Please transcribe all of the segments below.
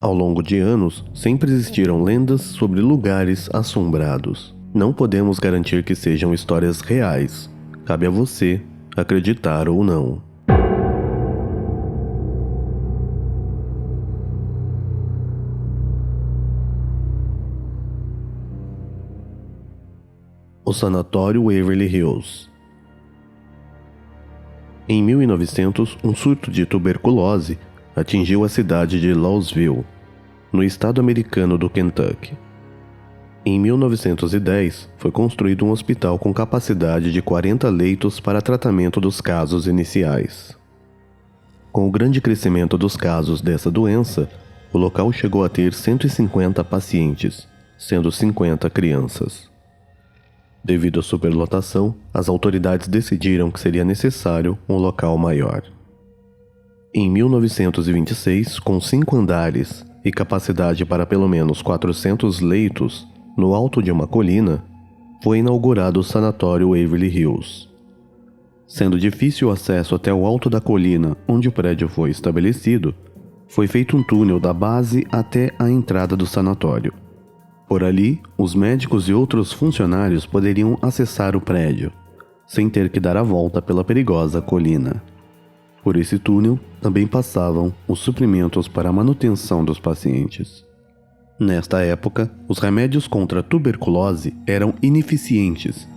Ao longo de anos, sempre existiram lendas sobre lugares assombrados. Não podemos garantir que sejam histórias reais. Cabe a você acreditar ou não. O Sanatório Waverly Hills. Em 1900, um surto de tuberculose atingiu a cidade de Louisville, no estado americano do Kentucky. Em 1910, foi construído um hospital com capacidade de 40 leitos para tratamento dos casos iniciais. Com o grande crescimento dos casos dessa doença, o local chegou a ter 150 pacientes, sendo 50 crianças. Devido à superlotação, as autoridades decidiram que seria necessário um local maior. Em 1926, com 5 andares e capacidade para pelo menos 400 leitos, no alto de uma colina, foi inaugurado o Sanatório Waverly Hills. Sendo difícil o acesso até o alto da colina onde o prédio foi estabelecido, foi feito um túnel da base até a entrada do sanatório. Por ali, os médicos e outros funcionários poderiam acessar o prédio, sem ter que dar a volta pela perigosa colina. Por esse túnel, também passavam os suprimentos para a manutenção dos pacientes. Nesta época, os remédios contra a tuberculose eram ineficientes,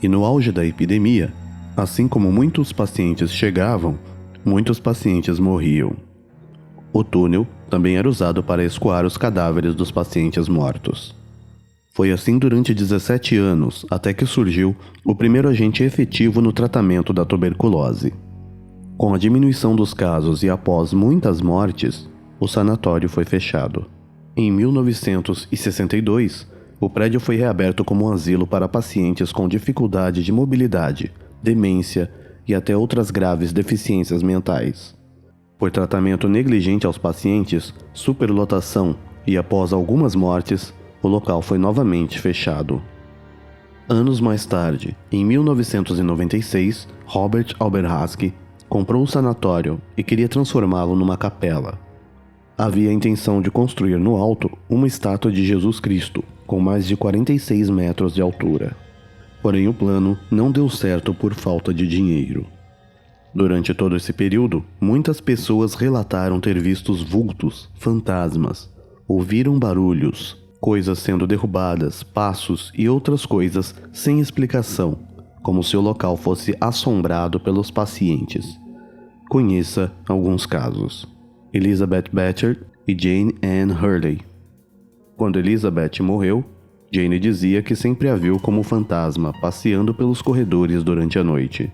e no auge da epidemia, assim como muitos pacientes chegavam, muitos pacientes morriam. O túnel também era usado para escoar os cadáveres dos pacientes mortos. Foi assim durante 17 anos, até que surgiu o primeiro agente efetivo no tratamento da tuberculose. Com a diminuição dos casos e após muitas mortes, o sanatório foi fechado. Em 1962, o prédio foi reaberto como um asilo para pacientes com dificuldade de mobilidade, demência e até outras graves deficiências mentais. Por tratamento negligente aos pacientes, superlotação e após algumas mortes, o local foi novamente fechado. Anos mais tarde, em 1996, Robert Alberhasky comprou o sanatório e queria transformá-lo numa capela. Havia a intenção de construir no alto uma estátua de Jesus Cristo, com mais de 46 metros de altura. Porém, o plano não deu certo por falta de dinheiro. Durante todo esse período, muitas pessoas relataram ter visto vultos, fantasmas, ouviram barulhos, coisas sendo derrubadas, passos e outras coisas sem explicação, como se o local fosse assombrado pelos pacientes. Conheça alguns casos. Elizabeth Batcher e Jane Ann Hurley. Quando Elizabeth morreu, Jane dizia que sempre a viu como fantasma passeando pelos corredores durante a noite.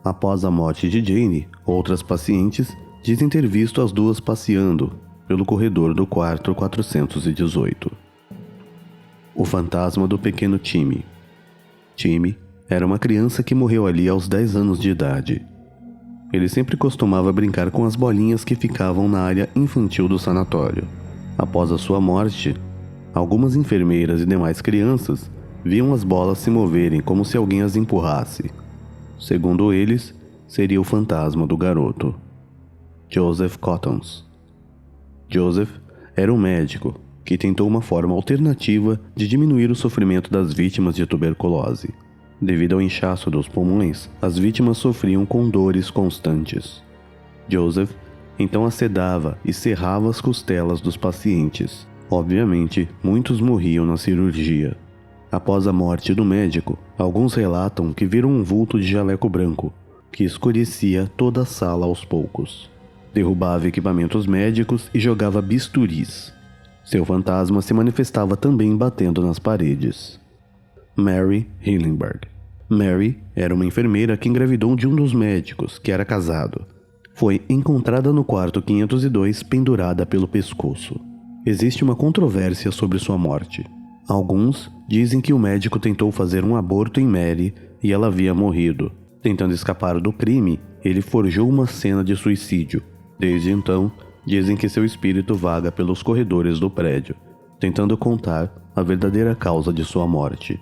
Após a morte de Jane, outras pacientes dizem ter visto as duas passeando pelo corredor do quarto 418. O fantasma do pequeno Timmy. Timmy era uma criança que morreu ali aos 10 anos de idade. Ele sempre costumava brincar com as bolinhas que ficavam na área infantil do sanatório. Após a sua morte, algumas enfermeiras e demais crianças viam as bolas se moverem como se alguém as empurrasse. Segundo eles, seria o fantasma do garoto. Joseph Cottons. Joseph era um médico que tentou uma forma alternativa de diminuir o sofrimento das vítimas de tuberculose. Devido ao inchaço dos pulmões, as vítimas sofriam com dores constantes. Joseph então acedava e serrava as costelas dos pacientes. Obviamente, muitos morriam na cirurgia. Após a morte do médico, alguns relatam que viram um vulto de jaleco branco, que escurecia toda a sala aos poucos. Derrubava equipamentos médicos e jogava bisturis. Seu fantasma se manifestava também batendo nas paredes. Mary Hillenberg. Mary era uma enfermeira que engravidou de um dos médicos, que era casado. Foi encontrada no quarto 502 pendurada pelo pescoço. Existe uma controvérsia sobre sua morte. Alguns dizem que o médico tentou fazer um aborto em Mary e ela havia morrido. Tentando escapar do crime, ele forjou uma cena de suicídio. Desde então, dizem que seu espírito vaga pelos corredores do prédio, tentando contar a verdadeira causa de sua morte.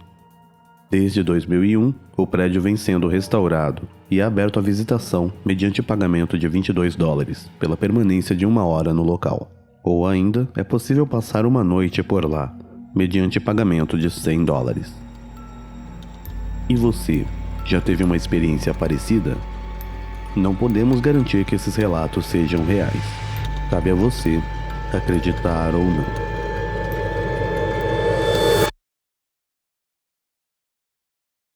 Desde 2001, o prédio vem sendo restaurado e é aberto à visitação mediante pagamento de $22 pela permanência de 1 hora no local. Ou ainda é possível passar uma noite por lá, mediante pagamento de $100. E você, já teve uma experiência parecida? Não podemos garantir que esses relatos sejam reais. Cabe a você acreditar ou não.